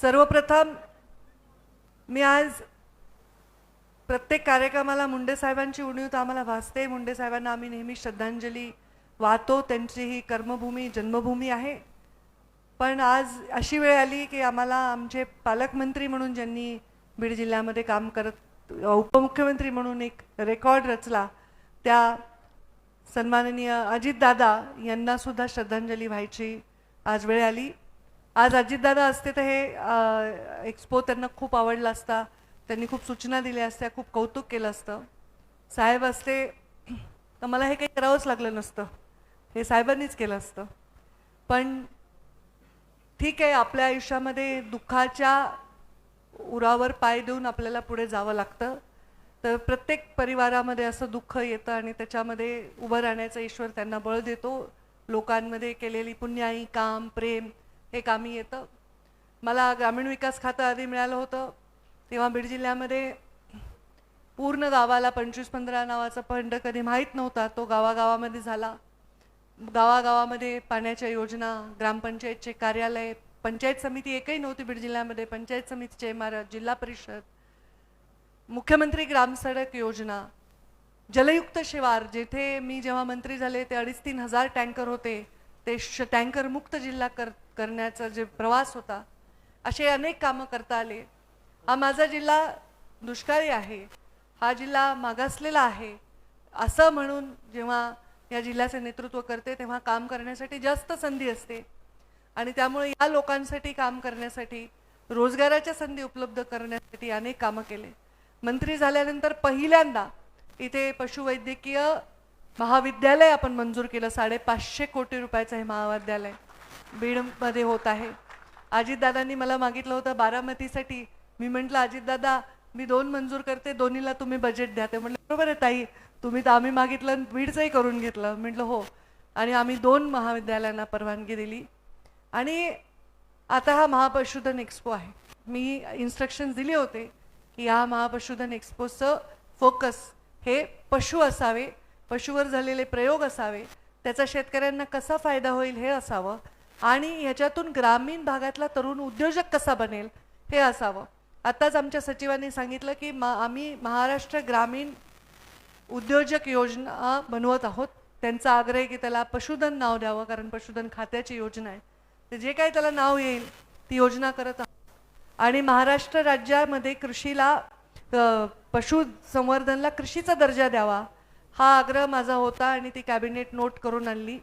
सर्वप्रथम मी आज प्रत्येक कार्यक्रमाला मुंडे साहेबांची उणीव आम्हाला भासते। मुंडे साहेबांना आम्ही नेहमी श्रद्धांजली वाहतो, त्यांची ही कर्मभूमी जन्मभूमी आहे। पण आज अशी वेळ आली की आम्हाला आमचे पालकमंत्री म्हणून ज्यांनी बीड जिल्ह्यामध्ये काम करत उपमुख्यमंत्री म्हणून एक रेकॉर्ड रचला, त्या सन्माननीय अजितदादा यांना सुद्धा श्रद्धांजली व्हायची आज वेळ आली। आज अजितदादा असते तर हे एक्सपो त्यांना खूप आवडला असता, त्यांनी खूप सूचना दिल्या असत्या, खूप कौतुक केलं असतं। साहेब असते तर मला हे काही करावंच लागलं नसतं, हे साहेबांनीच केलं असतं। पण ठीक आहे, आपल्या आयुष्यामध्ये दुःखाच्या उरावर पाय देऊन आपल्याला पुढे जावं लागतं। तर प्रत्येक परिवारामध्ये असं दुःख येतं आणि त्याच्यामध्ये उभं राहण्याचं ईश्वर त्यांना बळ देतो। लोकांमध्ये केलेली पुण्याई काम प्रेम हे कामी येतं। मला ग्रामीण विकास खातं आधी मिळालं होतं तेव्हा बीड जिल्ह्यामध्ये पूर्ण गावाला 25-15 नावाचा फंड कधी माहीत नव्हता, तो गावागावामध्ये झाला। गावागावामध्ये पाण्याच्या योजना, ग्रामपंचायतचे कार्यालय, पंचायत समिती एकही नव्हती बीड जिल्ह्यामध्ये, पंचायत समितीचे इमारत, जिल्हा परिषद, मुख्यमंत्री ग्राम सडक योजना, जलयुक्त शिवार, जेथे मी जेव्हा मंत्री झाले ते 2,500-3 हजार टँकर होते, ते टँकर मुक्त जिल्हा करण्याचा जे प्रवास होता, असे अनेक कामं करता आले। हा माझा जिल्हा दुष्काळी आहे, हा जिल्हा मागासलेला आहे असं म्हणून जेव्हा या जिल्ह्याचे नेतृत्व करते तेव्हा काम करण्यासाठी जास्त संधी असते आणि त्यामुळे या लोकांसाठी काम करण्यासाठी, रोजगाराच्या संधी उपलब्ध करण्यासाठी अनेक कामं केले। मंत्री झाल्यानंतर पहिल्यांदा इथे पशुवैद्यकीय महाविद्यालय आपण मंजूर केलं। 550 कोटी रुपयाचं हे महाविद्यालय बीडमध्ये होत आहे। अजितदादांनी मला मागितलं होतं बारामतीसाठी, मी म्हटलं अजितदादा मी 2 मंजूर करते, दोन्हीला तुम्ही बजेट द्या। ते म्हटलं बरोबर आहे ताई, तुम्ही तर आम्ही मागितलं बीडचंही करून घेतलं। म्हटलं हो, आणि आम्ही 2 महाविद्यालयांना परवानगी दिली। आणि आता हा महापशुधन एक्सपो आहे। मी इन्स्ट्रक्शन्स दिले होते की या महापशुधन एक्सपोचं फोकस हे पशु असावे, पशुवर झालेले प्रयोग असावे, त्याचा शेतकऱ्यांना कसा फायदा होईल हे असावं आणि ह्याच्यातून ग्रामीण भागातला तरुण उद्योजक कसा बनेल हे असावं। आताच आमच्या सचिवांनी सांगितलं की आम्ही महाराष्ट्र ग्रामीण उद्योजक योजना बनवत आहोत। त्यांचा आग्रह आहे की त्याला पशुधन नाव द्यावं, कारण पशुधन खात्याची योजना आहे। ते जे काही त्याला नाव येईल ती योजना करत आहोत। आणि महाराष्ट्र राज्यामध्ये कृषीला पशुसंवर्धनला कृषीचा दर्जा द्यावा हा आग्रह माझा होता आणि ती कॅबिनेट नोट करून आणली।